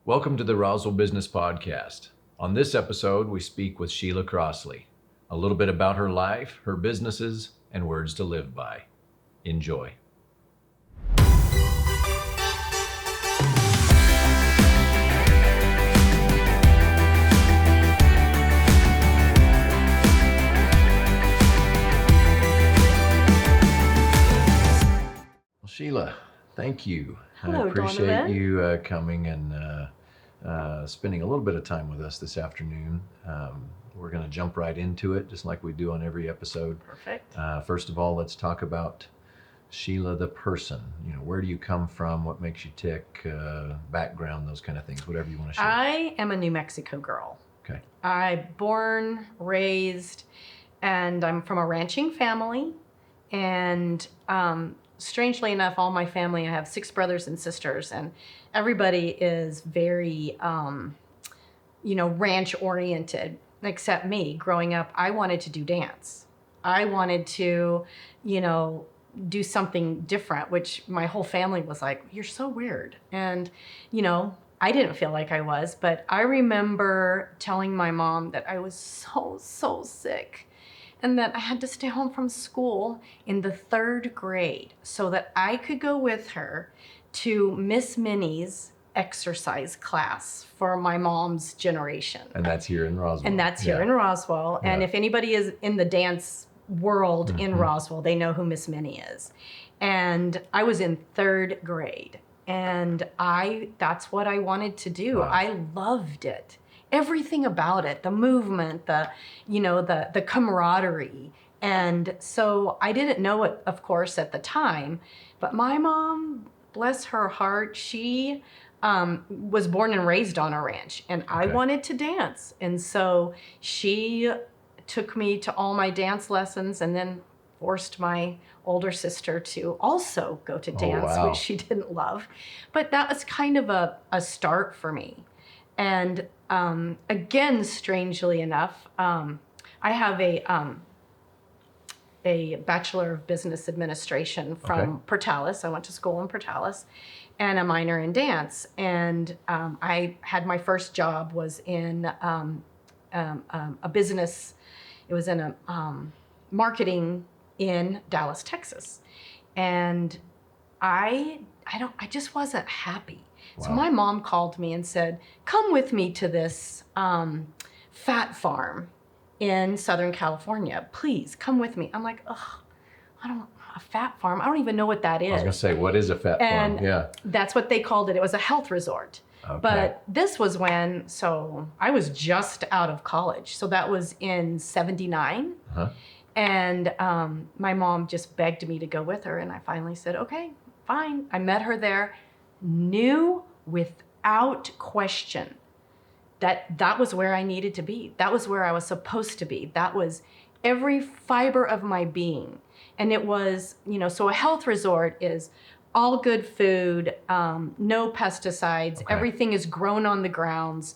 Welcome to the Roswell Business Podcast. On this episode, we speak with Sheila Crossley, a little bit about her life, her businesses, and words to live by. Enjoy. Sheila, thank you. Hello, I appreciate Donovan. you coming and spending a little bit of time with us this afternoon. We're going to jump right into it, just like we do on every episode. Perfect. First of all, let's talk about Sheila the person. You know, where do you come from? What makes you tick? Background, those kind of things. Whatever you want to share. I am a New Mexico girl. Okay. I'm born, raised, and I'm from a ranching family. And strangely enough, all my family, I have 6 brothers and sisters, and everybody is very, ranch oriented, except me. Growing up, I wanted to do dance. I wanted to, do something different, which my whole family was like, you're so weird. And, I didn't feel like I was, but I remember telling my mom that I was so sick and that I had to stay home from school in the 3rd grade so that I could go with her to Miss Minnie's exercise class for my mom's generation. And that's here in Roswell. And that's here in Roswell. And if anybody is in the dance world in Roswell, they know who Miss Minnie is. And I was in 3rd grade, and that's what I wanted to do. Wow. I loved it. Everything about it, the movement, the camaraderie. And so I didn't know it, of course, at the time, but my mom, bless her heart, she was born and raised on a ranch, and I wanted to dance. And so she took me to all my dance lessons and then forced my older sister to also go to dance, which she didn't love. But that was kind of a start for me. And again, strangely enough, I have a Bachelor of Business Administration from Portales. I went to school in Portales, and a minor in dance. And I had my first job was in a business. It was in a marketing in Dallas, Texas, and I just wasn't happy. Wow. So my mom called me and said, "Come with me to this fat farm in Southern California. Please come with me." I'm like, "Ugh, a fat farm? I don't even know what that is." I was going to say, what is a fat farm? Yeah. That's what they called it. It was a health resort. Okay. But this was so I was just out of college. So that was in 79. Uh-huh. And my mom just begged me to go with her. And I finally said, okay, fine. I met her there, knew without question that was where I needed to be. That was where I was supposed to be. That was every fiber of my being. And it was, so a health resort is all good food, no pesticides. Okay. Everything is grown on the grounds.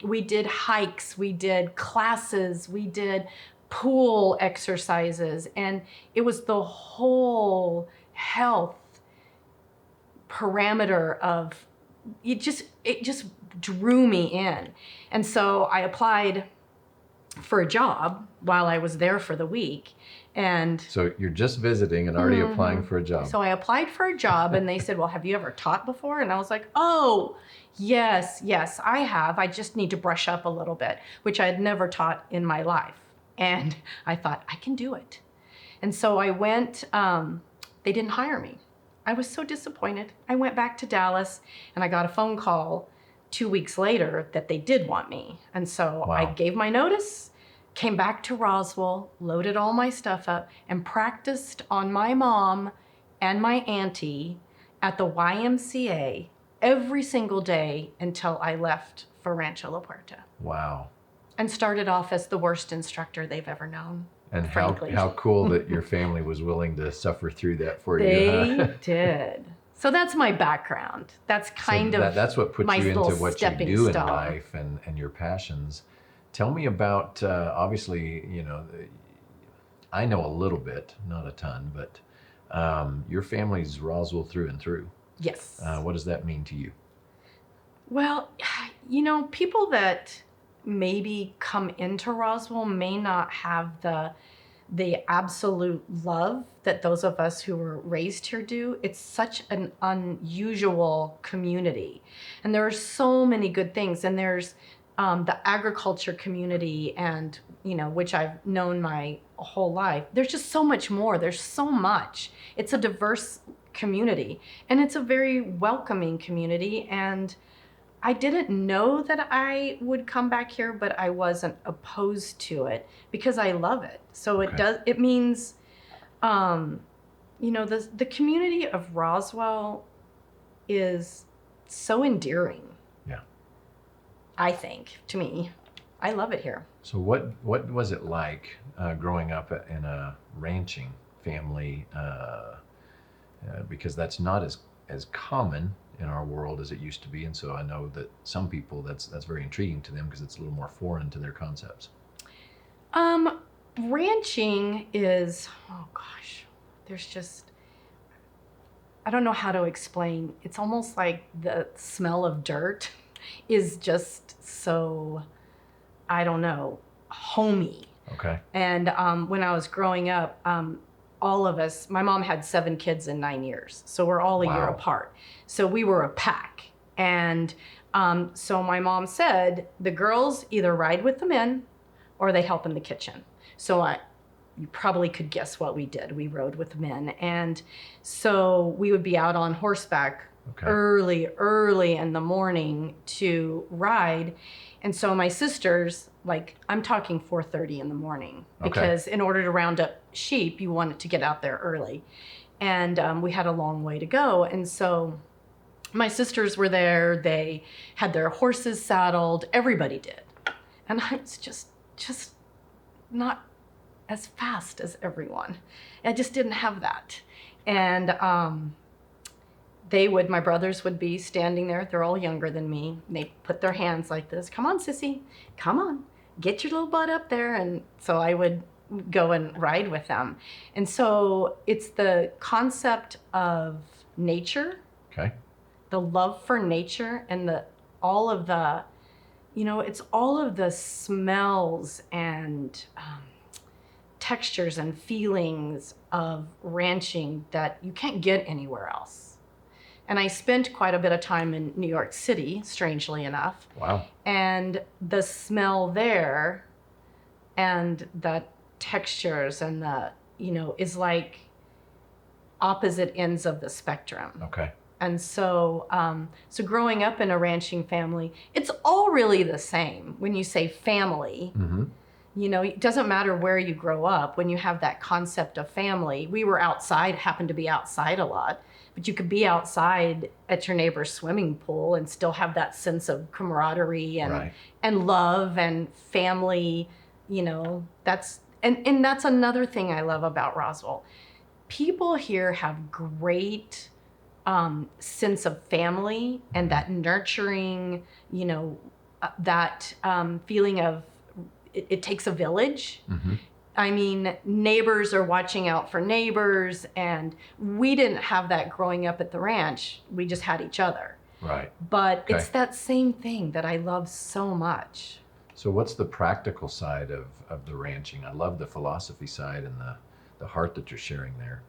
We did hikes, we did classes, we did pool exercises, and it was the whole health parameter of it just drew me in. And so I applied for a job while I was there for the week. And so you're just visiting and already applying for a job. So I applied for a job, and they said, well, have you ever taught before? And I was like, oh, yes, I have. I just need to brush up a little bit, which I had never taught in my life. And I thought, I can do it. And so I went, they didn't hire me. I was so disappointed. I went back to Dallas, and I got a phone call 2 weeks later that they did want me. And so I gave my notice, came back to Roswell, loaded all my stuff up, and practiced on my mom and my auntie at the YMCA every single day until I left for Rancho La Puerta. Wow. And started off as the worst instructor they've ever known. And how cool that your family was willing to suffer through that for you. They did. So that's my background. That's that's what puts you into what you do in life and your passions. Tell me about, obviously, I know a little bit, not a ton, but your family's Roswell through and through. Yes. What does that mean to you? Well, people that maybe come into Roswell may not have the absolute love that those of us who were raised here do. It's such an unusual community. And there are so many good things. And there's the agriculture community, and, which I've known my whole life. There's just so much more. There's so much. It's a diverse community, and it's a very welcoming community. And I didn't know that I would come back here, but I wasn't opposed to it because I love it. So it means, the community of Roswell is so endearing. Yeah. I think, to me. I love it here. So what was it like growing up in a ranching family? Because that's not as common in our world as it used to be, and so I know that some people that's very intriguing to them because it's a little more foreign to their concepts. Ranching is, I don't know how to explain. It's almost like the smell of dirt is just so, I don't know, homey. Okay. And when I was growing up, all of us, my mom had 7 kids in 9 years. So we're all a year apart. So we were a pack. And so my mom said, the girls either ride with the men or they help in the kitchen. So you probably could guess what we did. We rode with the men. And so we would be out on horseback early in the morning to ride. And so my sisters, I'm talking 4:30 in the morning, because in order to round up sheep, you wanted to get out there early. And we had a long way to go. And so my sisters were there. They had their horses saddled. Everybody did. And I was just not as fast as everyone. I just didn't have that. And my brothers would be standing there. They're all younger than me. They put their hands like this. Come on, sissy. Come on. Get your little butt up there. And so I would go and ride with them. And so it's the concept of nature. Okay. The love for nature, and it's all of the smells and textures and feelings of ranching that you can't get anywhere else. And I spent quite a bit of time in New York City, strangely enough. Wow. And the smell there and the textures and is like opposite ends of the spectrum. Okay. And so growing up in a ranching family, it's all really the same. When you say family, it doesn't matter where you grow up. When you have that concept of family, we were outside, happened to be outside a lot, but you could be outside at your neighbor's swimming pool and still have that sense of camaraderie and love and family. That's another thing I love about Roswell. People here have great sense of family and that nurturing, that feeling of it takes a village. Mm-hmm. I mean, neighbors are watching out for neighbors, and we didn't have that growing up at the ranch. We just had each other. Right. But it's that same thing that I love so much. So what's the practical side of the ranching? I love the philosophy side and the heart that you're sharing there.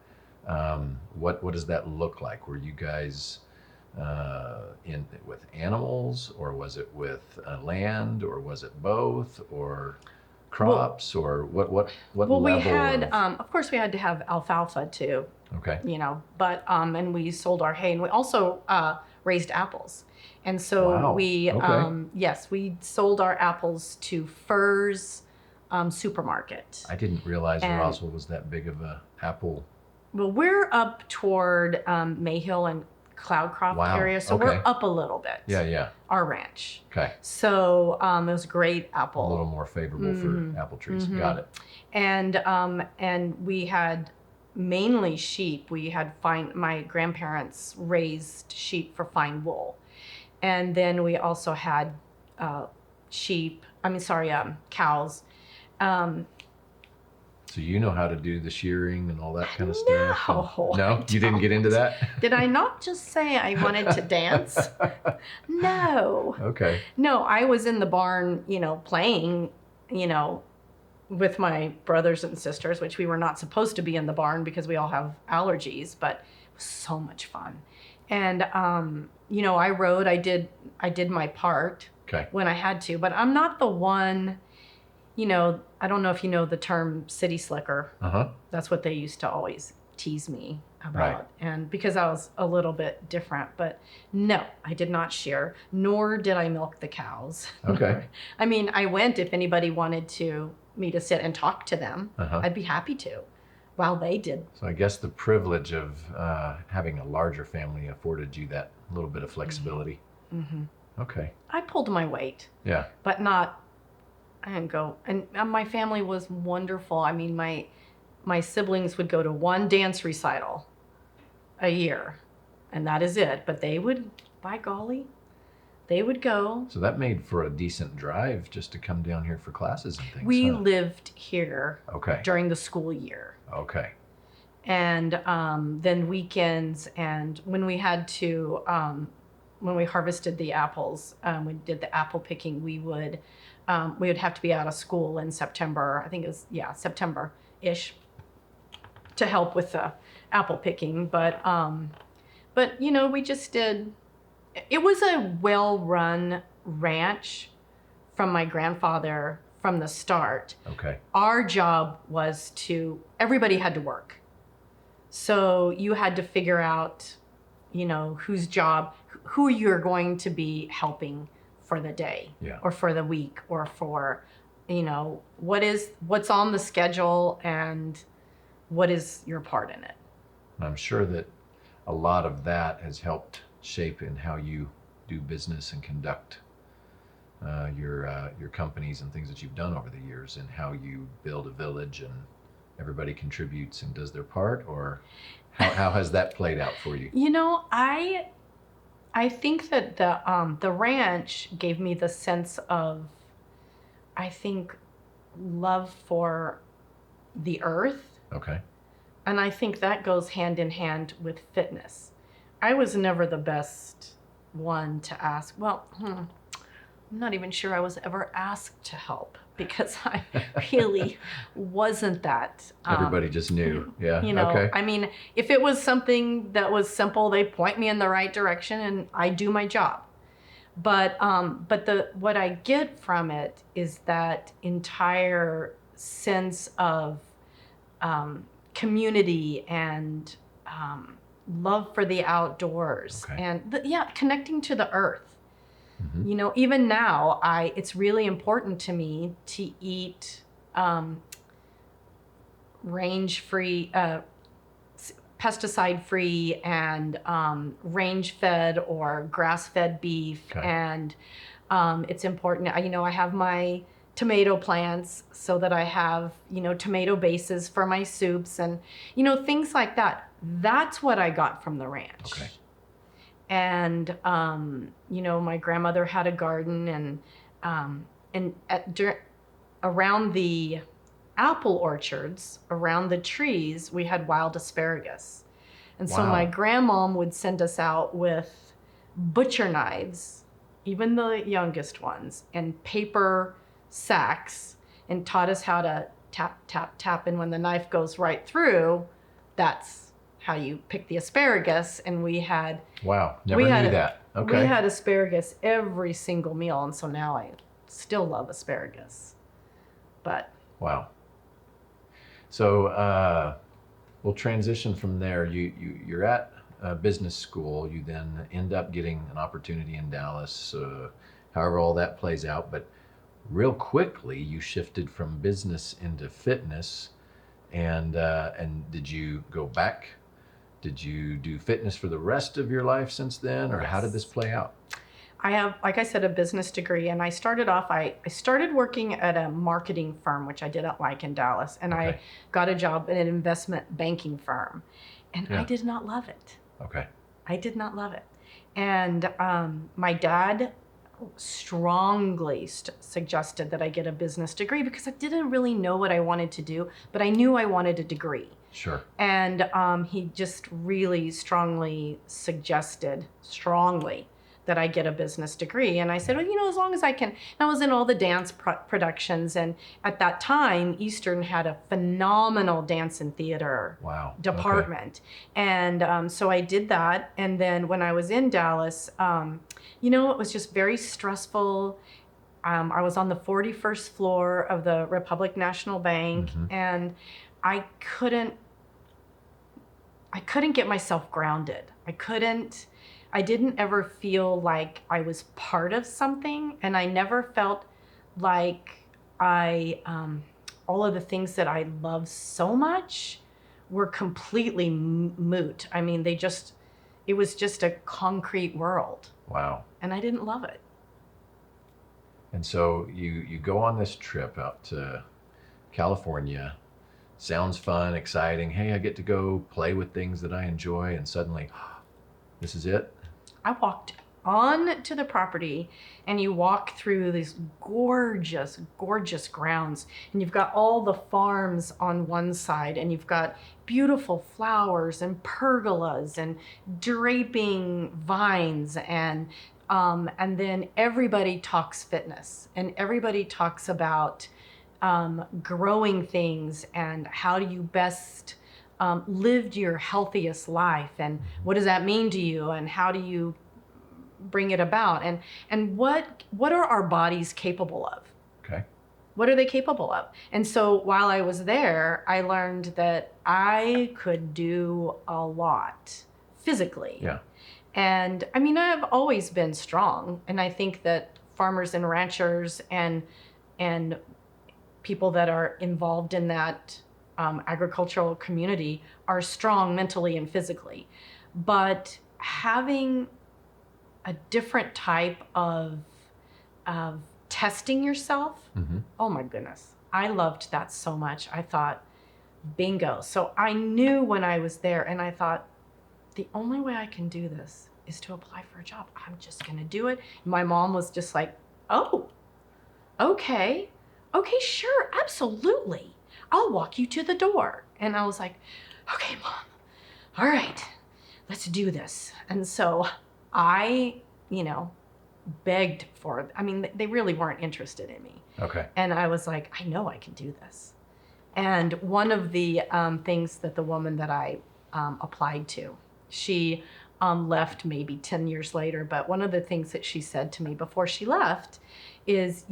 What does that look like? Were you guys in with animals, or was it with land, or was it both, or crops, or what level? We had, of course, we had to have alfalfa too. Okay. But and we sold our hay, and we also raised apples. And so we sold our apples to Furr's supermarket. I didn't realize Roswell was that big of a apple. Well, we're up toward Mayhill and Cloudcroft area, so we're up a little bit. Yeah. Our ranch. Okay. So it was a great apple. A little more favorable for apple trees. Mm-hmm. Got it. And we had mainly sheep. My grandparents raised sheep for fine wool, and then we also had cows. So you know how to do the shearing and all that kind of stuff? No, No, you didn't get into that? Did I not just say I wanted to dance? No. Okay. No, I was in the barn, playing, with my brothers and sisters, which we were not supposed to be in the barn because we all have allergies, but it was so much fun. And, I rode, I did my part when I had to, but I'm not the one, I don't know if you know the term city slicker. That's what they used to always tease me about. Right. And because I was a little bit different, but no, I did not shear, nor did I milk the cows. Okay. I mean, I went if anybody wanted me to sit and talk to them. I'd be happy to, while they did. So I guess the privilege of having a larger family afforded you that little bit of flexibility. Mm-hmm. Okay. I pulled my weight. Yeah. But I didn't go. And my family was wonderful. I mean, my siblings would go to one dance recital a year, and that is it. But they would, by golly, they would go. So that made for a decent drive just to come down here for classes and things. We lived here during the school year. Okay. And then weekends, and when we had to, when we harvested the apples, we did the apple picking, we would have to be out of school in September. I think it was, September-ish, to help with the apple picking. But we just did. It was a well-run ranch from my grandfather from the start. Okay. Our job was everybody had to work. So you had to figure out, whose job, who you're going to be helping for the day or for the week or for, what's on the schedule and what is your part in it. I'm sure that a lot of that has helped shape in how you do business and conduct your companies and things that you've done over the years, and how you build a village and everybody contributes and does their part, or how has that played out for you? I think that the ranch gave me the sense of, I think, love for the earth. Okay. And I think that goes hand in hand with fitness. I was never the best one to ask. Well, I'm not even sure I was ever asked to help, because I really wasn't that. Everybody just knew. Yeah. Okay. I mean, if it was something that was simple, they point me in the right direction and I do my job. But what I get from it is that entire sense of community and love for the outdoors, and connecting to the earth. Mm-hmm. Even now, it's really important to me to eat range-free, pesticide-free, and range-fed or grass-fed beef. And it's important. I have my tomato plants so that I have, tomato bases for my soups and, things like that. That's what I got from the ranch. Okay. And, my grandmother had a garden, and around the apple orchards, around the trees, we had wild asparagus. And so my grandmom would send us out with butcher knives, even the youngest ones, and paper sacks, and taught us how to tap, tap, tap. And when the knife goes right through, that's how you pick the asparagus. And we had never knew that. Okay. We had asparagus every single meal, and so now I still love asparagus. But so we'll transition from there. You're at business school. You then end up getting an opportunity in Dallas. However, all that plays out, but real quickly you shifted from business into fitness, and did you go back? Did you do fitness for the rest of your life since then, or how did this play out? I have, like I said, a business degree, and I started working at a marketing firm, which I didn't like in Dallas, and I got a job at an investment banking firm, and I did not love it. Okay. I did not love it. And my dad strongly suggested that I get a business degree because I didn't really know what I wanted to do, but I knew I wanted a degree. Sure. And he just really strongly suggested that I get a business degree. And I said, well, as long as I can. And I was in all the dance productions. And at that time, Eastern had a phenomenal dance and theater department. Okay. And so I did that. And then when I was in Dallas, it was just very stressful. I was on the 41st floor of the Republic National Bank, and I couldn't get myself grounded. I didn't ever feel like I was part of something, and I never felt like all of the things that I love so much were completely moot. I mean, it was just a concrete world. Wow. And I didn't love it. And so you go on this trip out to California. Sounds fun, exciting. Hey, I get to go play with things that I enjoy, and suddenly, this is it? I walked on to the property, and you walk through these gorgeous, gorgeous grounds, and you've got all the farms on one side, and you've got beautiful flowers and pergolas and draping vines, and then everybody talks fitness, and everybody talks about growing things and how do you best live your healthiest life, and what does that mean to you, and how do you bring it about, and what are our bodies capable of? Okay. What are they capable of? And so while I was there, I learned that I could do a lot physically. Yeah. And I mean, I've always been strong, and I think that farmers and ranchers and people that are involved in that agricultural community are strong mentally and physically. But having a different type of testing yourself, oh my goodness, I loved that so much. I thought, bingo. So I knew when I was there, and I thought, the only way I can do this is to apply for a job. I'm just gonna do it. My mom was just like, oh, okay, sure, absolutely. I'll walk you to the door. And I was like, okay, Mom, all right, let's do this. And so I, begged for it. I mean, they really weren't interested in me. Okay. And I was like, I know I can do this. And one of the things that the woman that I applied to, she left maybe 10 years later, but one of the things that she said to me before she left is,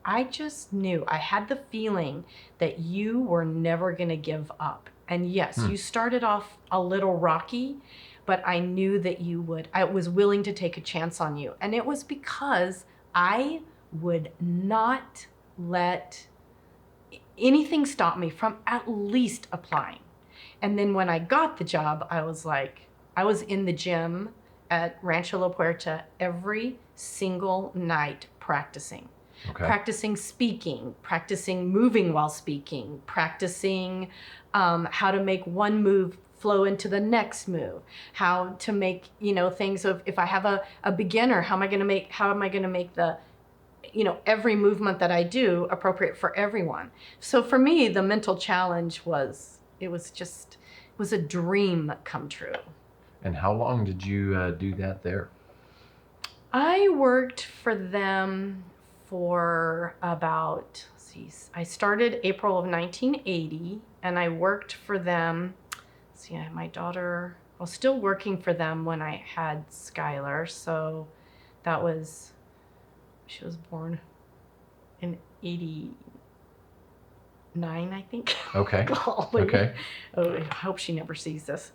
I just knew, I had the feeling that you were never going to give up. And yes, you started off a little rocky, but I knew that you would. I was willing to take a chance on you. And it was because I would not let anything stop me from at least applying. And then when I got the job, I was in the gym at Rancho La Puerta every single night practicing. Okay. Practicing speaking, practicing moving while speaking, practicing how to make one move flow into the next move, how to make, things of, if I have a beginner, how am I going to make the, every movement that I do appropriate for everyone. So for me, the mental challenge was a dream come true. And how long did you do that there? I worked for them for about, I started April of 1980, and I worked for them. My daughter, I was still working for them when I had Skylar. So she was born in 89, I think. Okay. Golly. Okay. Oh, I hope she never sees this.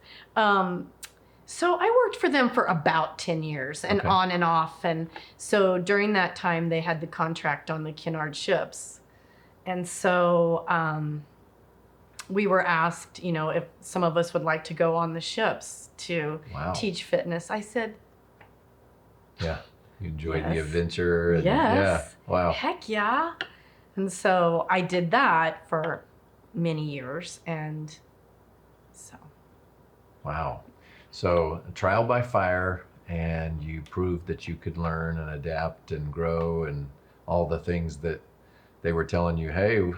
So I worked for them for about 10 years and on and off. And so during that time, they had the contract on the Cunard ships. And so we were asked, if some of us would like to go on the ships to teach fitness. I said, yeah, you enjoyed the adventure. And, yes. Yeah. Wow. Heck yeah. And so I did that for many years. And so. Wow. So trial by fire, and you proved that you could learn and adapt and grow and all the things that they were telling you, hey,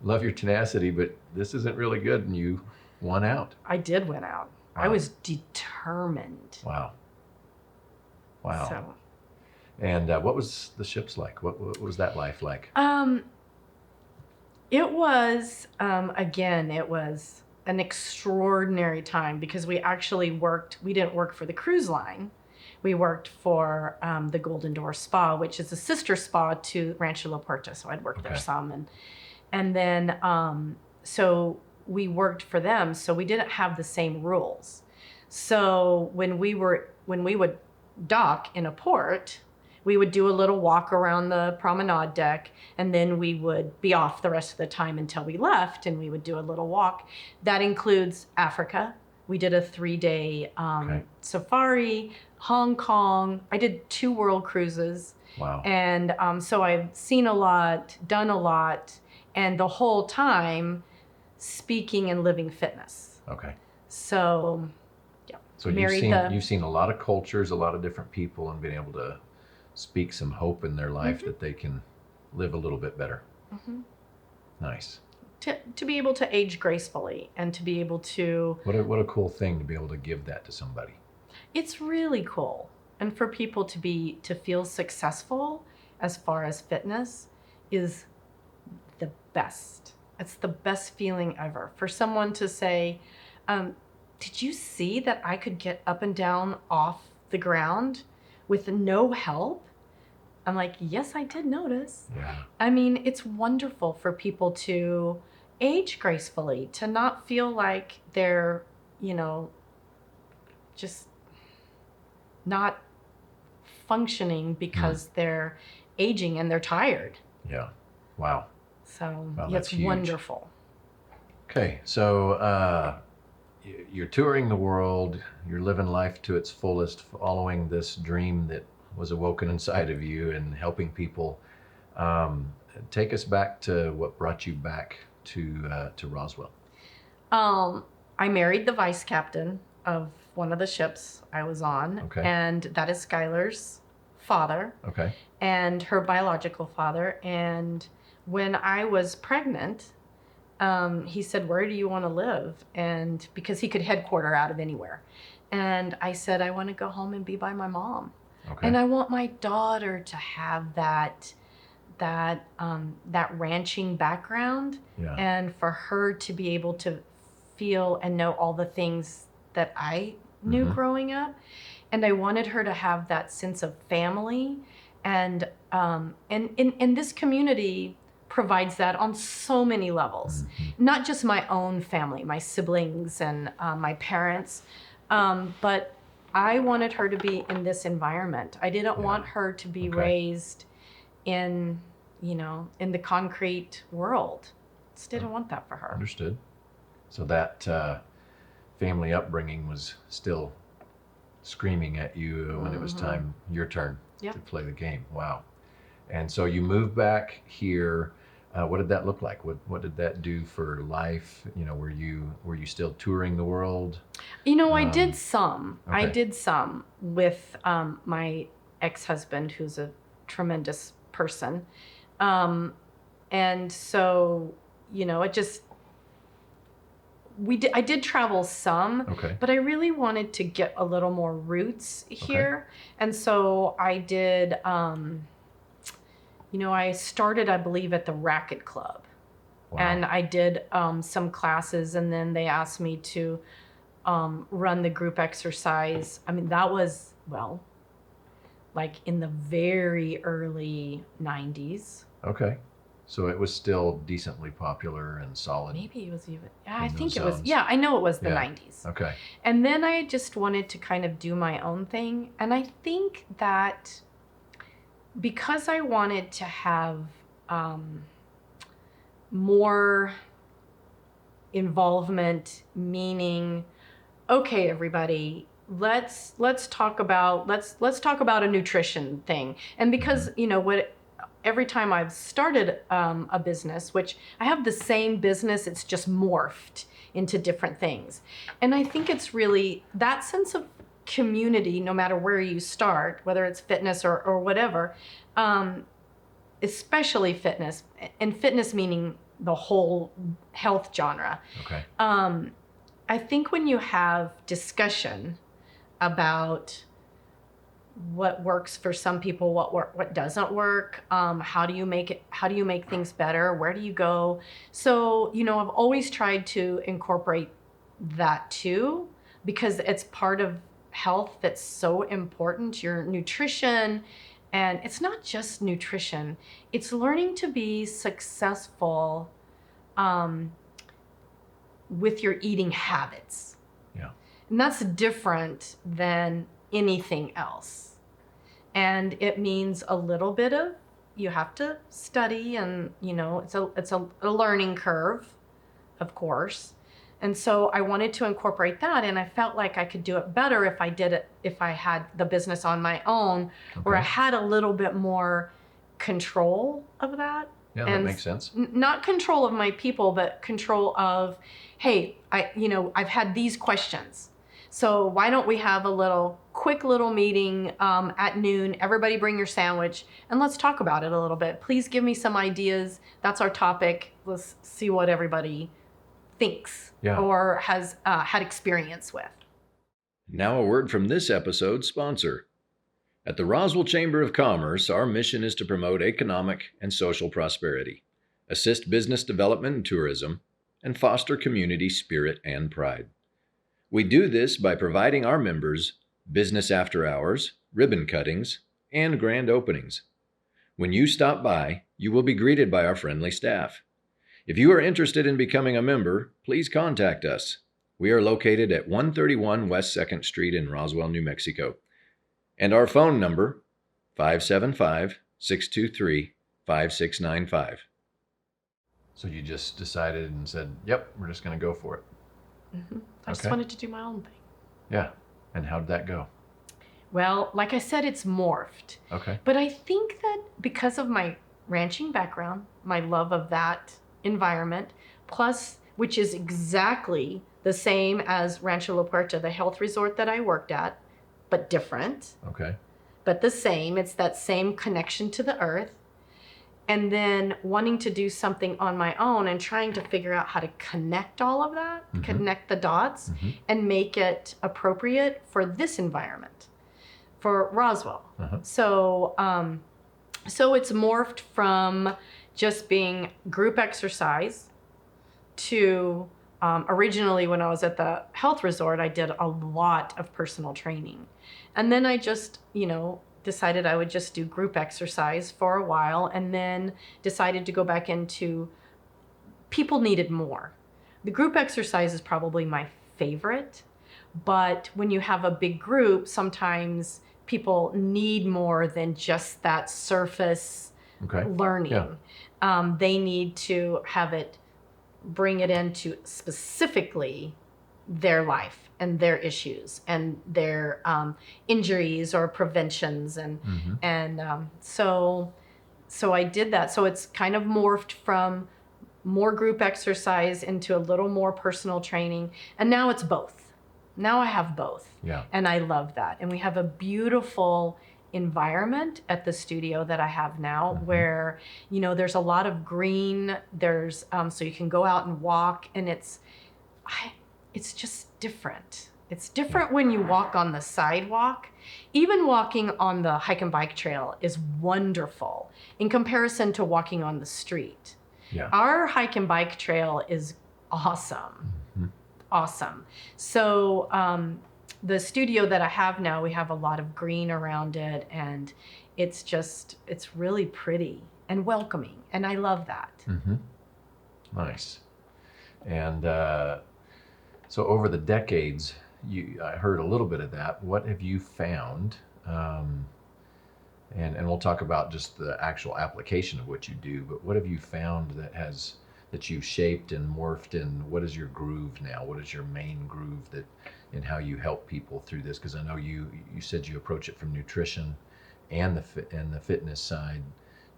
love your tenacity, but this isn't really good, and you won out. I did win out. Wow. I was determined. Wow. So. And what was the ships like? What was that life like? It was, again, it was an extraordinary time because we actually we didn't work for the cruise line. We worked for the Golden Door Spa, which is a sister spa to Rancho La Puerta. So I'd worked there some. And then, so we worked for them. So we didn't have the same rules. So when we would dock in a port, we would do a little walk around the promenade deck, and then we would be off the rest of the time until we left, and we would do a little walk. That includes Africa. We did a 3-day safari, Hong Kong. I did 2 world cruises. Wow. And so I've seen a lot, done a lot, and the whole time speaking and living fitness. Okay. So, yeah. So you've seen a lot of cultures, a lot of different people, and been able to speak some hope in their life that they can live a little bit better. Mm-hmm. Nice. To be able to age gracefully and to be able to... What a cool thing to be able to give that to somebody. It's really cool. And for people to feel successful as far as fitness is the best. It's the best feeling ever. For someone to say, did you see that I could get up and down off the ground with no help? I'm like, yes, I did notice. Yeah. I mean, it's wonderful for people to age gracefully, to not feel like they're, just not functioning because they're aging and they're tired. Yeah. Wow. So that's it's huge. wonderful. Okay. So you're touring the world, you're living life to its fullest, following this dream that was awoken inside of you and helping people. Take us back to what brought you back to Roswell. I married the vice captain of one of the ships I was on, and that is Skylar's father, and her biological father. And when I was pregnant, he said, where do you want to live? And because he could headquarter out of anywhere. And I said, I want to go home and be by my mom. And I want my daughter to have that ranching background, and for her to be able to feel and know all the things that I knew growing up. And I wanted her to have that sense of family. And this community provides that on so many levels, not just my own family, my siblings and my parents, but I wanted her to be in this environment. I didn't want her to be raised in the concrete world. Just didn't want that for her. Understood. So that family upbringing was still screaming at you when it was time, your turn to play the game. Wow. And so you moved back here. What did that look like? What did that do for life? Were you still touring the world? I did some. I did some with my ex-husband, who's a tremendous person. And so, it just, I did travel some, but I really wanted to get a little more roots here. And so I did, I started, I believe, at the Racket Club. Wow. And I did some classes, and then they asked me to run the group exercise. I mean, that was, like in the very early 90s. Okay. So it was still decently popular and solid. Maybe it was even, I think it was, I know it was the 90s. Okay. And then I just wanted to kind of do my own thing. And I think that because I wanted to have more involvement, meaning, okay, everybody, let's talk about a nutrition thing. And because every time I've started a business, which I have the same business, it's just morphed into different things. And I think it's really that sense of community, no matter where you start, whether it's fitness or whatever, especially fitness, and fitness meaning the whole health genre. Okay. I think when you have discussion about what works for some people, what doesn't work, how do you make things better, where do you go? So, I've always tried to incorporate that too, because it's part of health that's so important, your nutrition. And it's not just nutrition, it's learning to be successful with your eating habits. Yeah. And that's different than anything else. And it means a little bit of, you have to study, and it's a learning curve, of course. And so I wanted to incorporate that, and I felt like I could do it better if I had the business on my own, where I had a little bit more control of that. Yeah, that makes sense. Not control of my people, but control of, hey, I've had these questions. So why don't we have a quick little meeting at noon, everybody bring your sandwich, and let's talk about it a little bit. Please give me some ideas. That's our topic. Let's see what everybody thinks or has had experience with. Now a word from this episode's sponsor. At the Roswell Chamber of Commerce, our mission is to promote economic and social prosperity, assist business development and tourism, and foster community spirit and pride. We do this by providing our members business after hours, ribbon cuttings, and grand openings. When you stop by, you will be greeted by our friendly staff. If you are interested in becoming a member, please contact us. We are located at 131 West 2nd Street in Roswell, New Mexico. And our phone number, 575-623-5695. So you just decided and said, yep, we're just going to go for it. Mm-hmm. I just wanted to do my own thing. Yeah. And how did that go? Well, like I said, it's morphed. Okay. But I think that because of my ranching background, my love of that environment, plus, which is exactly the same as Rancho La Puerta, the health resort that I worked at, but different. Okay. But the same. It's that same connection to the earth. And then wanting to do something on my own and trying to figure out how to connect all of that, connect the dots, and make it appropriate for this environment, for Roswell. So it's morphed from just being group exercise to originally, when I was at the health resort, I did a lot of personal training. And then I just, decided I would just do group exercise for a while, and then decided to go back into, people needed more. The group exercise is probably my favorite, but when you have a big group, sometimes people need more than just that surface learning. Yeah. They need to have it, bring it into specifically their life and their issues and their injuries or preventions. So I did that. So it's kind of morphed from more group exercise into a little more personal training. And now it's both. Now I have both. Yeah. And I love that. And we have a beautiful environment at the studio that I have now where, there's a lot of green. There's, so you can go out and walk, and it's just different. It's different when you walk on the sidewalk. Even walking on the hike and bike trail is wonderful in comparison to walking on the street. Yeah. Our hike and bike trail is awesome. Awesome. So the studio that I have now, we have a lot of green around it, and it's really pretty and welcoming, and I love that. Nice. And so over the decades, I heard a little bit of that. What have you found? And we'll talk about just the actual application of what you do, but what have you found that you've shaped and morphed, and what is your groove now? What is your main groove in how you help people through this? Because I know you said you approach it from nutrition and the fitness side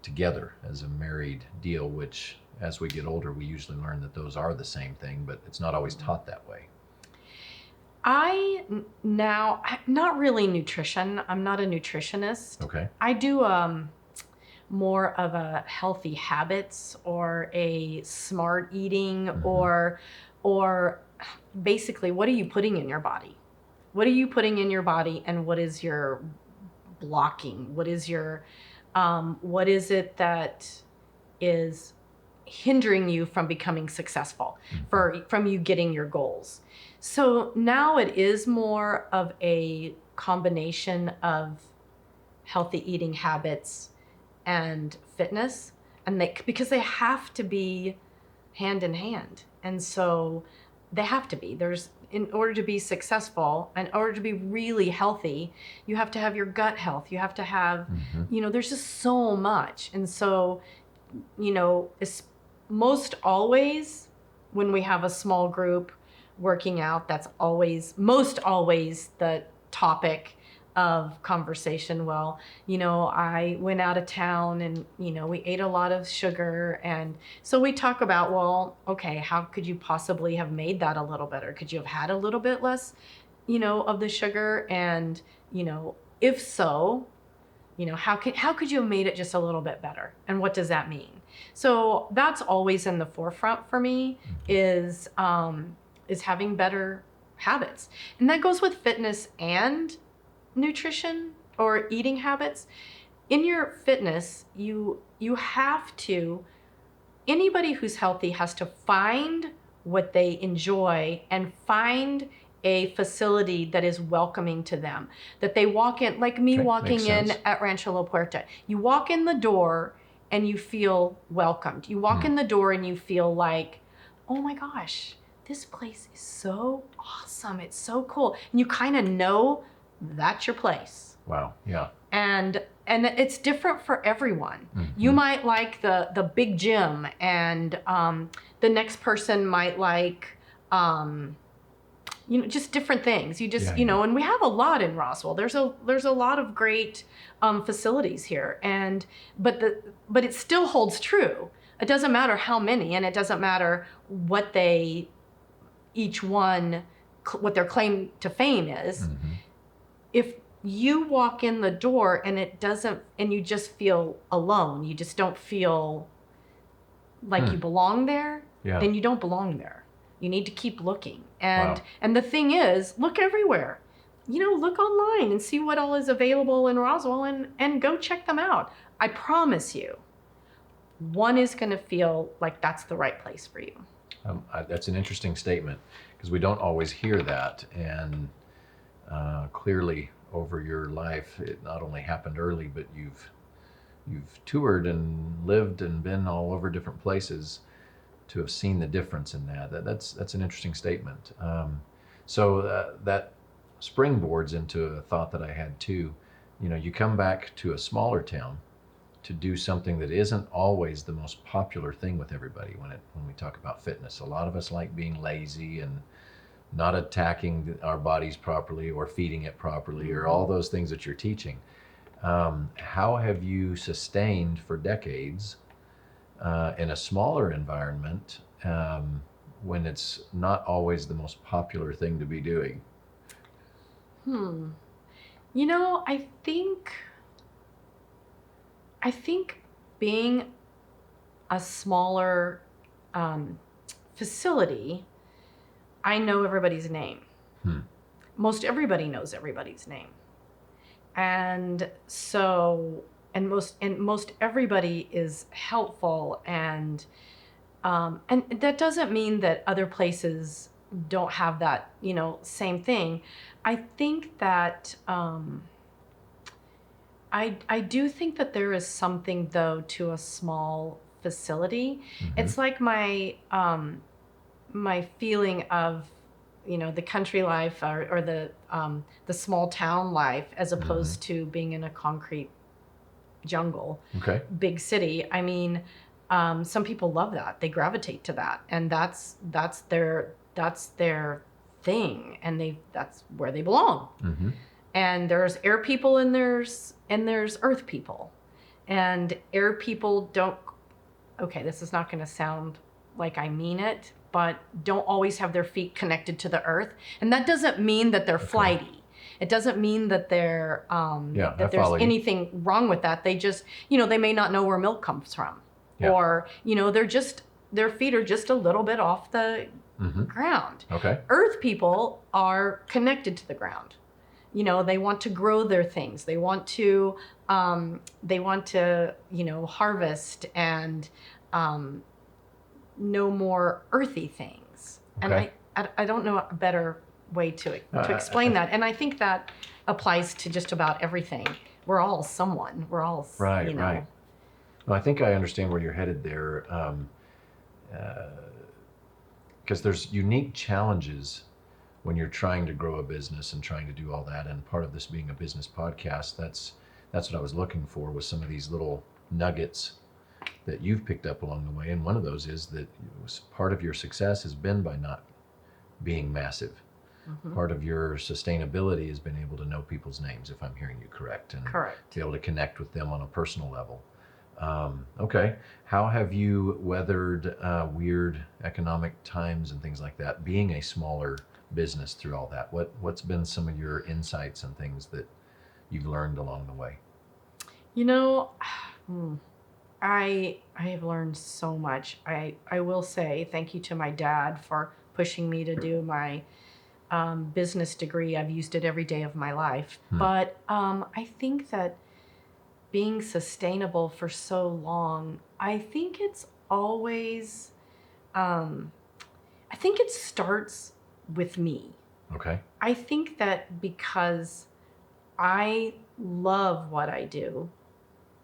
together as a married deal, which as we get older, we usually learn that those are the same thing, but it's not always taught that way. Not really nutrition. I'm not a nutritionist. Okay. I do more of a healthy habits or a smart eating or basically, what are you putting in your body? What are you putting in your body, and what is your blocking? What is it that is hindering you from becoming successful, from you getting your goals? So now it is more of a combination of healthy eating habits and fitness, and because they have to be hand in hand. And so they have to be. In order to be successful, in order to be really healthy, you have to have your gut health. You have to have, there's just so much. And so, it's most always when we have a small group working out, that's most always the topic of conversation. Well, I went out of town and, we ate a lot of sugar. And so we talk about, well, okay, how could you possibly have made that a little better? Could you have had a little bit less, of the sugar? And, if so, how could you have made it just a little bit better? And what does that mean? So that's always in the forefront for me is having better habits. And that goes with fitness and nutrition or eating habits. In your fitness, you have to, anybody who's healthy has to find what they enjoy and find a facility that is welcoming to them, that they walk in, like me walking in at Rancho La Puerta. You walk in the door and you feel welcomed. You walk in the door and you feel like, oh my gosh, this place is so awesome. It's so cool. And you kind of know that's your place. Wow. Yeah. And it's different for everyone. You might like the big gym, and the next person might like, just different things. And we have a lot in Roswell. There's a lot of great facilities here, but it still holds true. It doesn't matter how many, and it doesn't matter what their claim to fame is. If you walk in the door and and you just feel alone, you just don't feel like you belong there, then you don't belong there. You need to keep looking. And the thing is, look everywhere. Look online and see what all is available in Roswell and go check them out. I promise you, one is going to feel like that's the right place for you. That's an interesting statement, because we don't always hear that. And clearly over your life, it not only happened early, but you've toured and lived and been all over different places to have seen the difference in that. That's an interesting statement. So that springboards into a thought that I had too. You come back to a smaller town to do something that isn't always the most popular thing with everybody when we talk about fitness. A lot of us like being lazy and not attacking our bodies properly or feeding it properly or all those things that you're teaching. How have you sustained for decades in a smaller environment when it's not always the most popular thing to be doing? I think being a smaller facility, I know everybody's name. Most everybody knows everybody's name. And so, most everybody is helpful, and that doesn't mean that other places don't have that, same thing. I think that I do think that there is something, though, to a small facility. It's like my feeling of, the country life or the small town life, as opposed to being in a concrete jungle, big city. I mean, some people love that. They gravitate to that, and that's their thing, and that's where they belong. And there's air people and there's earth people, and air people don't. Okay, this is not going to sound like I mean it, but don't always have their feet connected to the earth. And that doesn't mean that they're flighty. It doesn't mean that they're that there's anything wrong with that. They just, they may not know where milk comes from, or their feet are just a little bit off the ground. Okay. Earth people are connected to the ground. They want to grow their things. They want to harvest and know more earthy things. Okay. And I don't know a better way to explain that. And I think that applies to just about everything. We're all someone. We're all right. Right. Well, I think I understand where you're headed there, because there's unique challenges when you're trying to grow a business and trying to do all that. And part of this being a business podcast, that's what I was looking for, was some of these little nuggets that you've picked up along the way. And one of those is that part of your success has been by not being massive. Mm-hmm. Part of your sustainability has been able to know people's names, if I'm hearing you correct, and correct. Be able to connect with them on a personal level. Okay. How have you weathered weird economic times and things like that, being a smaller business through all that? What's been some of your insights and things that you've learned along the way? I have learned so much. I will say thank you to my dad for pushing me to do my business degree. I've used it every day of my life. But I think that being sustainable for so long, I think it's always, I think it starts with me. Okay. I think that because I love what I do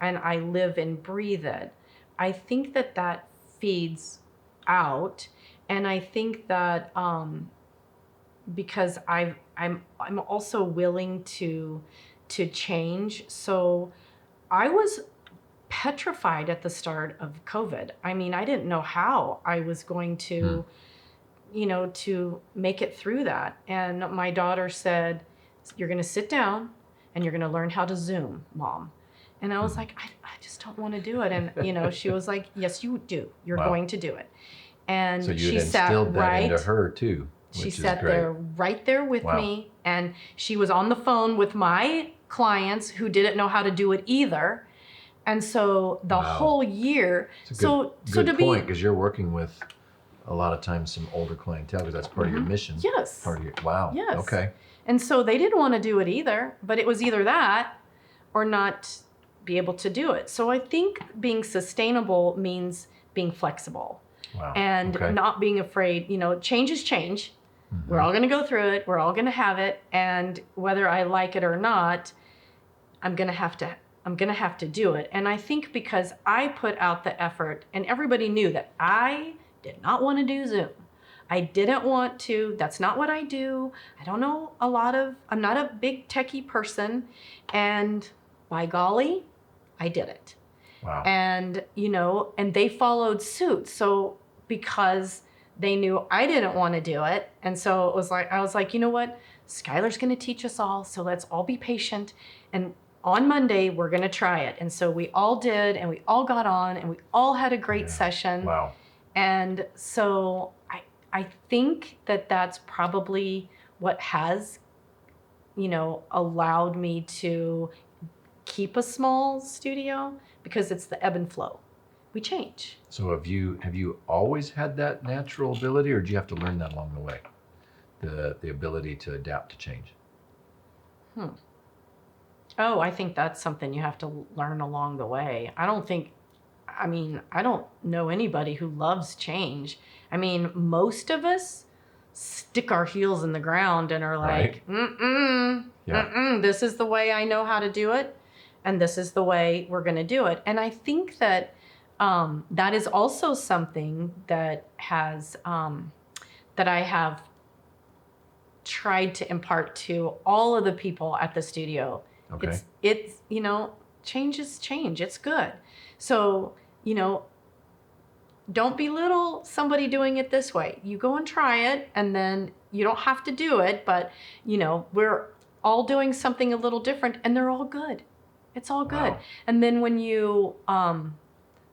and I live and breathe it, I think that feeds out. And I think that because I'm also willing to change. So I was petrified at the start of COVID. I mean, I didn't know how I was going to, to make it through that. And my daughter said, "You're going to sit down and you're going to learn how to Zoom, Mom." And I was like, I just don't want to do it. And, she was like, "Yes, you do. You're going to do it." And so she instilled that into her too. She sat there right there with me, and she was on the phone with my clients who didn't know how to do it either. And so the whole year, it's a good point, because you're working with a lot of times some older clientele, because that's part of your mission. Yes. Part of your, Yes. Okay. And so they didn't want to do it either, but it was either that or not be able to do it. So I think being sustainable means being flexible. Wow. And not being afraid. Change is change. Mm-hmm. We're all going to go through it. We're all going to have it. And whether I like it or not, I'm going to have to do it. And I think because I put out the effort, and everybody knew that I did not want to do Zoom. I didn't want to. That's not what I do. I don't know I'm not a big techie person. And by golly, I did it. Wow. And, and they followed suit. So because they knew I didn't want to do it. And so I was like, you know what? Skylar's going to teach us all. So let's all be patient. And on Monday, we're going to try it. And so we all did, and we all got on, and we all had a great session. Wow. And so I think that that's probably what has, allowed me to keep a small studio, because it's the ebb and flow. We change. So have you always had that natural ability, or do you have to learn that along the way? The ability to adapt to change? Oh, I think that's something you have to learn along the way. I don't know anybody who loves change. I mean, most of us stick our heels in the ground and are like, this is the way I know how to do it, and this is the way we're going to do it. And I think that that is also something that has that I have tried to impart to all of the people at the studio. Okay. It's change is change. It's good. So, don't belittle somebody doing it this way. You go and try it, and then you don't have to do it, but we're all doing something a little different, and they're all good. It's all good. Wow. And then when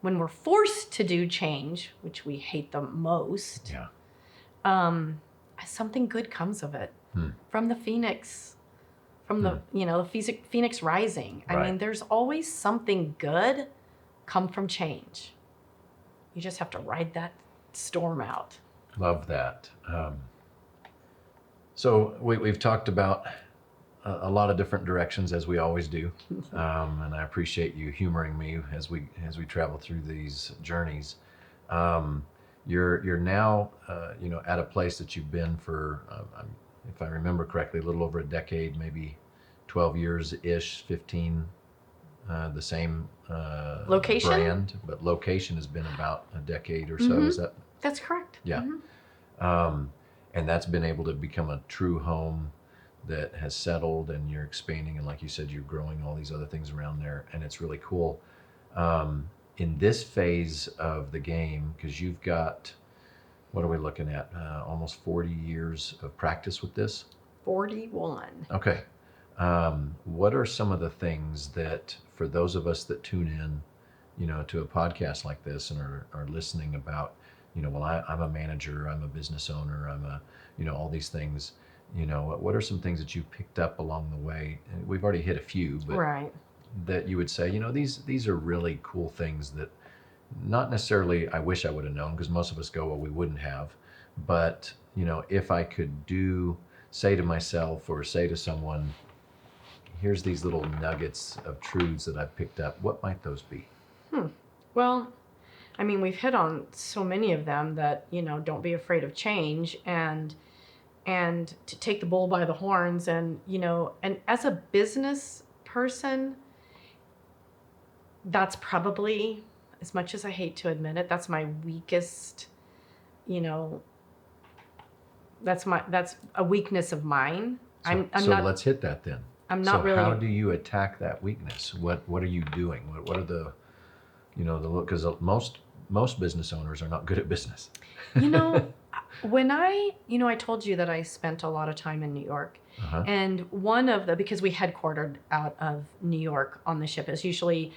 when we're forced to do change, which we hate the most, something good comes of it. From the phoenix, from the phoenix rising. I mean, there's always something good come from change. You just have to ride that storm out. Love that. So we've talked about a lot of different directions, as we always do, and I appreciate you humoring me as we travel through these journeys. You're now at a place that you've been for, if I remember correctly, a little over a decade, maybe 12 years ish, 15. The same location brand, but location has been about a decade or so. Is that? That's correct. Yeah. And that's been able to become a true home that has settled, and you're expanding, and like you said, you're growing all these other things around there, and it's really cool. In this phase of the game, because you've got, what are we looking at? Almost 40 years of practice with this? 41. Okay. What are some of the things that, for those of us that tune in, to a podcast like this and are listening about, well, I'm a manager, I'm a business owner, I'm a, all these things, what are some things that you picked up along the way? And we've already hit a few, but that you would say, these are really cool things that not necessarily I wish I would have known, because most of us go, well, we wouldn't have, but, if I could say to myself or say to someone, here's these little nuggets of truths that I've picked up, what might those be? Well, I mean, we've hit on so many of them that, don't be afraid of change, and to take the bull by the horns, and, and as a business person, that's probably, as much as I hate to admit it, that's my weakest, that's a weakness of mine. So let's hit that then. I'm not really. How do you attack that weakness? What are you doing? What are the, because most business owners are not good at business. When I told you that I spent a lot of time in New York, and because we headquartered out of New York on the ship, is usually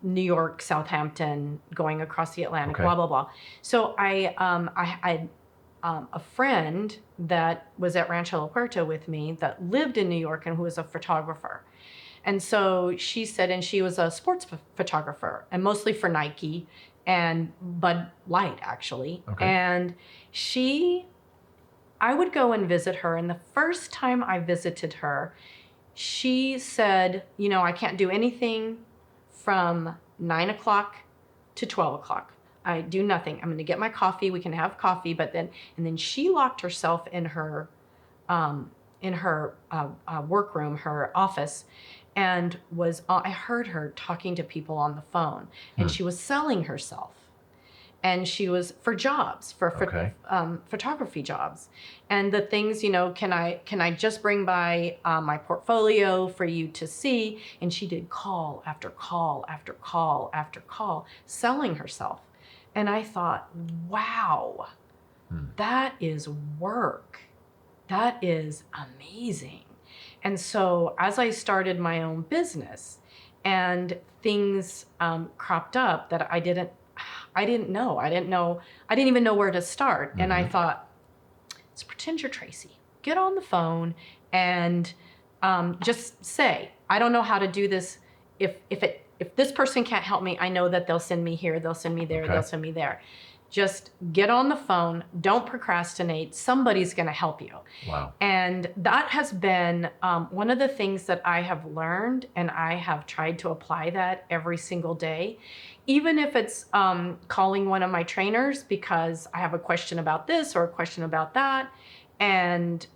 New York, Southampton, going across the Atlantic, blah, blah, blah. So I had a friend that was at Rancho La Puerta with me that lived in New York and who was a photographer. And so she said, and she was a sports photographer, and mostly for Nike and Bud Light, actually. And I would go and visit her. And the first time I visited her, she said, I can't do anything from 9 o'clock to 12 o'clock. I do nothing. I'm going to get my coffee. We can have coffee, and then she locked herself in her workroom, her office, and I heard her talking to people on the phone, and she was selling herself, and she was for jobs, for photography jobs, and the things, can I just bring by my portfolio for you to see? And she did call after call after call after call, selling herself. And I thought, wow, that is work. That is amazing. And so as I started my own business and things cropped up that I didn't know. I didn't even know where to start. And I thought, let's pretend you're Tracy. Get on the phone and just say, I don't know how to do this. If this person can't help me, I know that they'll send me here, they'll send me there, they'll send me there. Just get on the phone. Don't procrastinate. Somebody's going to help you. Wow. And that has been one of the things that I have learned, and I have tried to apply that every single day. Even if it's calling one of my trainers because I have a question about this or a question about that. And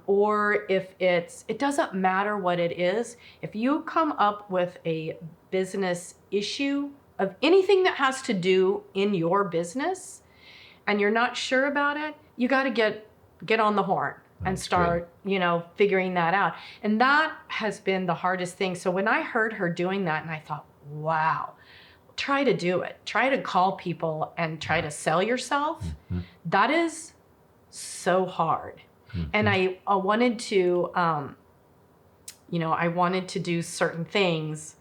or if it doesn't matter what it is. If you come up with a business issue of anything that has to do in your business and you're not sure about it, you got to get on the horn and start, figuring that out. And that has been the hardest thing. So when I heard her doing that, and I thought, wow, try to do it. Try to call people and try to sell yourself. That is so hard. And I wanted to, I wanted to do certain things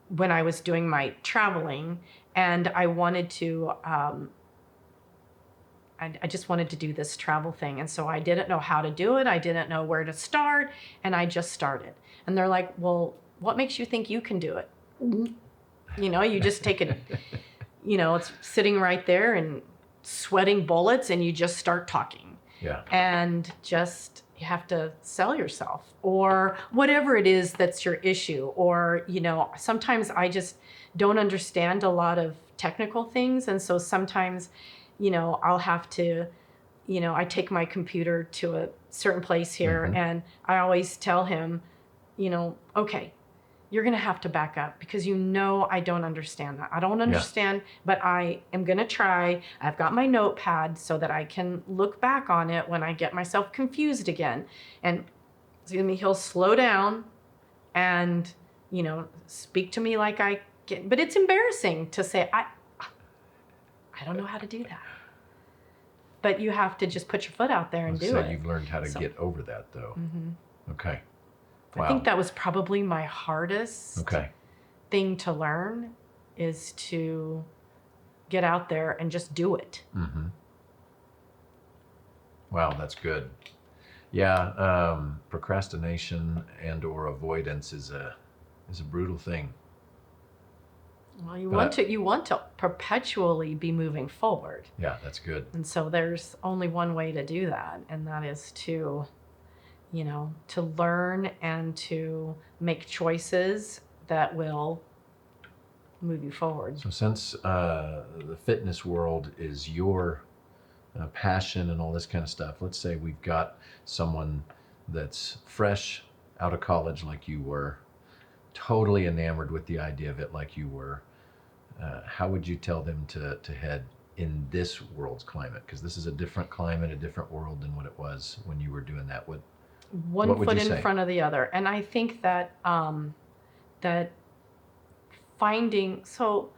when I was doing my traveling, and I wanted to I just wanted to do this travel thing. And so I didn't know how to do it. I didn't know where to start. And I just started. And they're like, well, what makes you think you can do it? You know, you just take it, you know, it's sitting right there and sweating bullets and you just start talking. Yeah. And just, you have to sell yourself or whatever it is that's your issue. Or, you know, sometimes I just don't understand a lot of technical things. And so sometimes, you know, I'll have to, you know, I take my computer to a certain place here and I always tell him, you know, okay, you're going to have to back up because you know I don't understand that. I don't understand, but I am going to try. I've got my notepad so that I can look back on it when I get myself confused again. And excuse me, he'll slow down and, you know, speak to me like I get, but it's embarrassing to say, I don't know how to do that. But you have to just put your foot out there and do it. So you've learned how to get over that though. Okay. Wow. I think that was probably my hardest thing to learn is to get out there and just do it. Wow, that's good. Yeah, procrastination and or avoidance is a brutal thing. Well, you want to perpetually be moving forward. Yeah, that's good. And so there's only one way to do that, and that is to, you know, to learn and to make choices that will move you forward. So since the fitness world is your passion and all this kind of stuff, let's say we've got someone that's fresh out of college like you were, totally enamored with the idea of it like you were, how would you tell them to head in this world's climate? Because this is a different climate, a different world than what it was when you were doing that. One foot in front of the other. And I think that that finding, so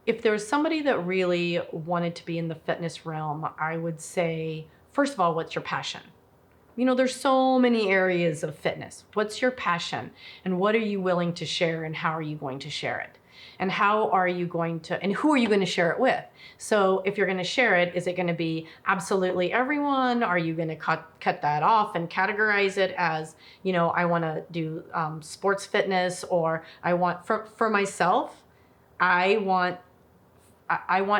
if there's somebody that really wanted to be in the fitness realm, I would say, first of all, what's your passion? You know, there's so many areas of fitness. What's your passion? And what are you willing to share and how are you going to share it? And how are you going to, and who are you going to share it with? So if you're going to share it, is it going to be absolutely everyone? Are you going to cut that off and categorize it as, you know, I want to do sports fitness, or I want, for myself, I want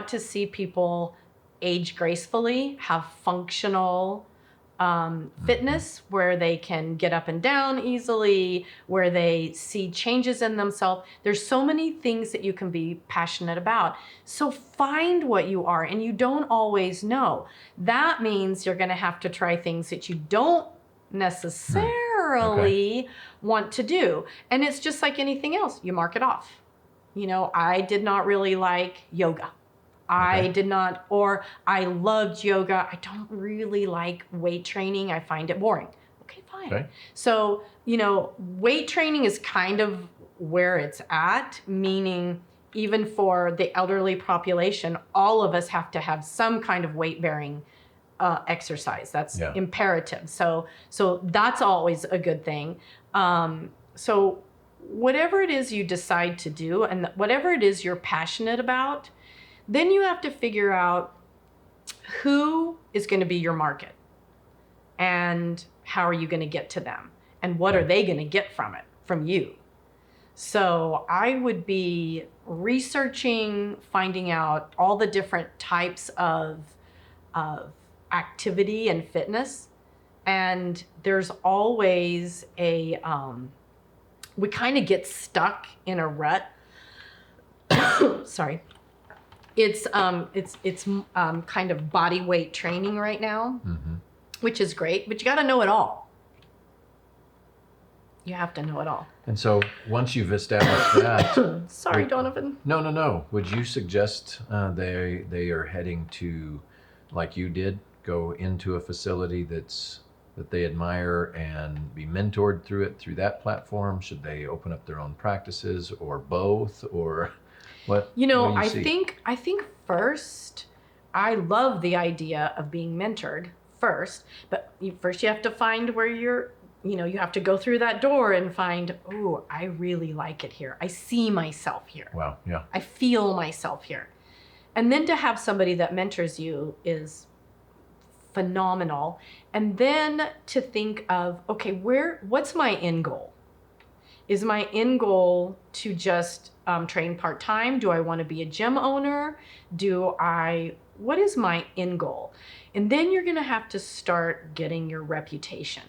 to see people age gracefully, have functional fitness where they can get up and down easily, where they see changes in themselves. There's so many things that you can be passionate about. So find what you are, and you don't always know. That means you're going to have to try things that you don't necessarily want to do. And it's just like anything else. You mark it off. You know, I did not really like yoga. I did not, or I loved yoga. I don't really like weight training. I find it boring. Okay, fine. Okay. So, you know, weight training is kind of where it's at, meaning even for the elderly population, all of us have to have some kind of weight-bearing exercise. That's imperative. So that's always a good thing. So whatever it is you decide to do and whatever it is you're passionate about, then you have to figure out who is going to be your market and how are you going to get to them and what are they going to get from you. So I would be researching, finding out all the different types of activity and fitness. And there's always we kind of get stuck in a rut. Sorry. It's kind of body weight training right now, which is great, but you got to know it all. You have to know it all. And so once you've established that, sorry, Donovan. No. Would you suggest they are heading to, like you did, go into a facility that they admire and be mentored through that platform? Should they open up their own practices, or both, or? What, you know, I think first, I love the idea of being mentored first, but first you have to find where you have to go through that door and find, oh, I really like it here. I see myself here. Wow, yeah. I feel myself here. And then to have somebody that mentors you is phenomenal. And then to think of, okay, what's my end goal? Is my end goal to just train part-time? Do I want to be a gym owner? What is my end goal? And then you're going to have to start getting your reputation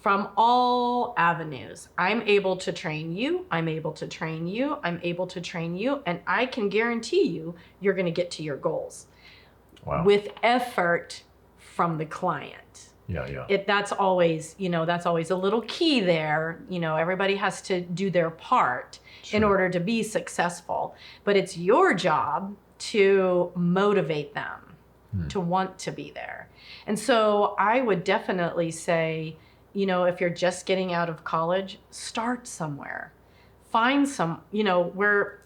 from all avenues. I'm able to train you. I'm able to train you. I'm able to train you. And I can guarantee you're going to get to your goals. Wow. With effort from the client. Yeah. That's always a little key there. Everybody has to do their part in order to be successful. But it's your job to motivate them to want to be there. And so I would definitely say, if you're just getting out of college, start somewhere. Find where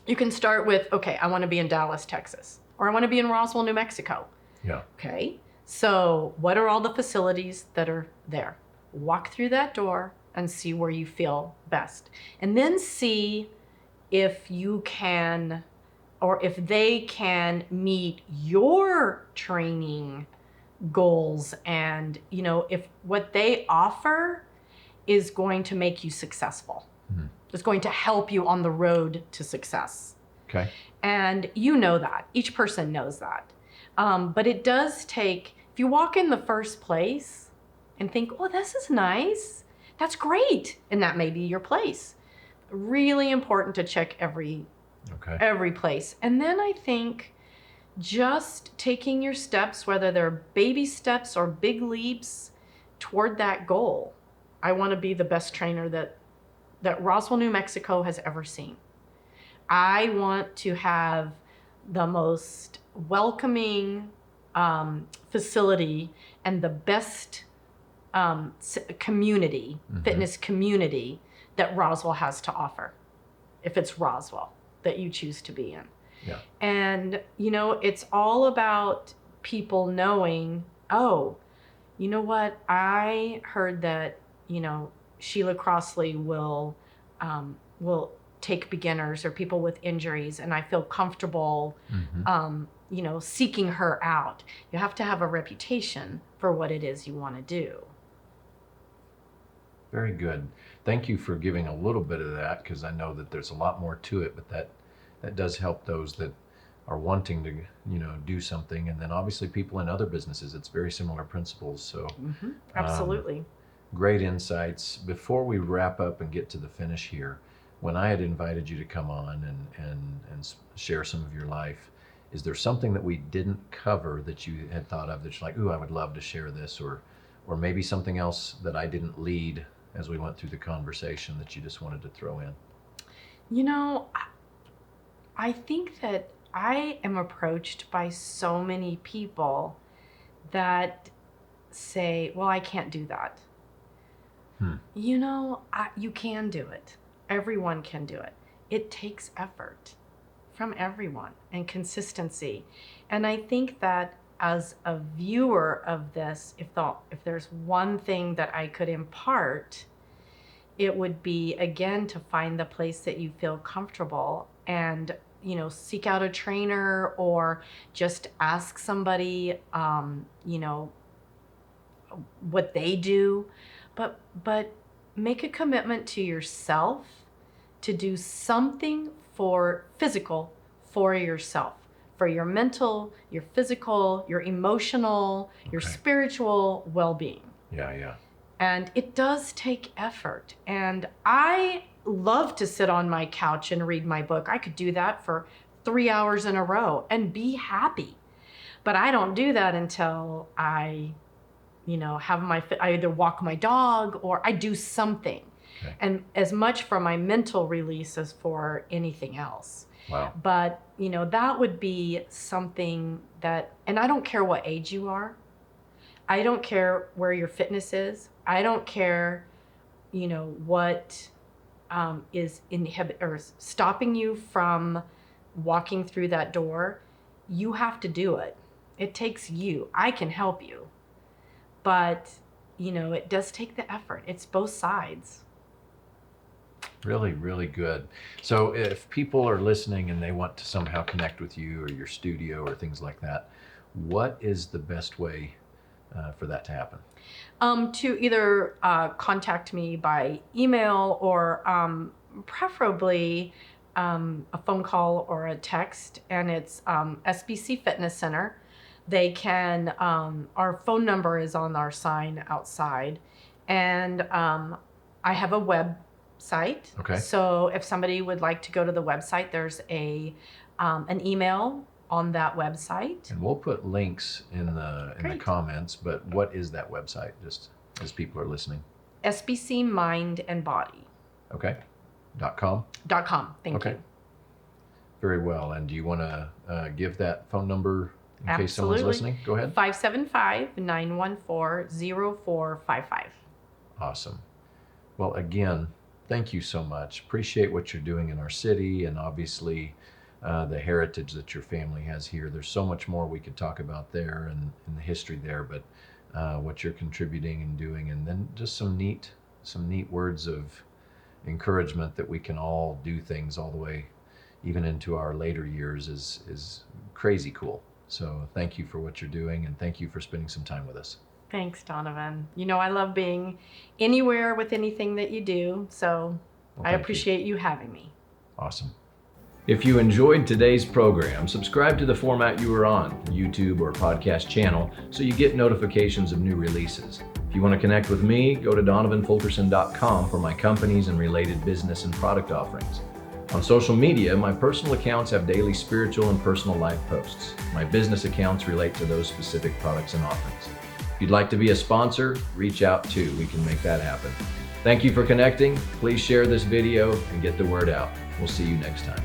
you can start with, okay, I want to be in Dallas, Texas, or I want to be in Roswell, New Mexico. Yeah. Okay. So what are all the facilities that are there? Walk through that door and see where you feel best. And then see if you can, or if they can meet your training goals, and if what they offer is going to make you successful. It's going to help you on the road to success. Okay. And that each person knows that. But it does take, if you walk in the first place and think, oh, this is nice, that's great, and that may be your place. Really important to check every place. And then I think just taking your steps, whether they're baby steps or big leaps toward that goal. I want to be the best trainer that Roswell, New Mexico has ever seen. I want to have the most welcoming facility and the best community, fitness community that Roswell has to offer, if it's Roswell that you choose to be in. Yeah. And, it's all about people knowing, oh, you know what? I heard that, Sheila Crossley will take beginners or people with injuries, and I feel comfortable, seeking her out. You have to have a reputation for what it is you want to do. Very good. Thank you for giving a little bit of that, because I know that there's a lot more to it, but that does help those that are wanting to, do something. And then obviously people in other businesses, it's very similar principles. So Absolutely. Great insights. Before we wrap up and get to the finish here, when I had invited you to come on and share some of your life, is there something that we didn't cover that you had thought of that you're like, ooh, I would love to share this, or maybe something else that I didn't lead as we went through the conversation that you just wanted to throw in? I think that I am approached by so many people that say, well, I can't do that. You can do it. Everyone can do it. It takes effort from everyone and consistency. And I think that as a viewer of this, if there's one thing that I could impart, it would be, again, to find the place that you feel comfortable and, seek out a trainer, or just ask somebody, what they do. But make a commitment to yourself to do something physical for yourself, for your mental, your physical, your emotional, your spiritual well-being. Yeah. And it does take effort. And I love to sit on my couch and read my book. I could do that for 3 hours in a row and be happy. But I don't do that until I I either walk my dog or I do something. Okay. And as much for my mental release as for anything else. Wow. But, that would be something that, and I don't care what age you are. I don't care where your fitness is. I don't care, what is stopping you from walking through that door. You have to do it. It takes you. I can help you. But, it does take the effort. It's both sides. Really, really good. So if people are listening and they want to somehow connect with you or your studio or things like that, What is the best way for that to happen? To either contact me by email or preferably a phone call or a text, and it's SBC Fitness Center. They can, our phone number is on our sign outside, and I have a website. Okay. So if somebody would like to go to the website, there's an email on that website. And we'll put links in the Great. comments, but what is that website, just as people are listening? SBC Mind and Body. Okay. .com? .com. Thank you. Very well. And do you want to give that phone number in case someone's Absolutely. listening? Go ahead. 575-914-0455. Awesome. Well, again, thank you so much. Appreciate what you're doing in our city, and obviously the heritage that your family has here. There's so much more we could talk about there and the history there, but what you're contributing and doing, and then just some neat words of encouragement that we can all do things all the way even into our later years is crazy cool. So thank you for what you're doing, and thank you for spending some time with us. Thanks, Donovan. You know, I love being anywhere with anything that you do, so Well, I thank you. appreciate you having me. Awesome. If you enjoyed today's program, subscribe to the format you are on, YouTube or podcast channel, so you get notifications of new releases. If you want to connect with me, go to donovanfulkerson.com for my companies and related business and product offerings. On social media, my personal accounts have daily spiritual and personal life posts. My business accounts relate to those specific products and offerings. If you'd like to be a sponsor, reach out too. We can make that happen. Thank you for connecting. Please share this video and get the word out. We'll see you next time.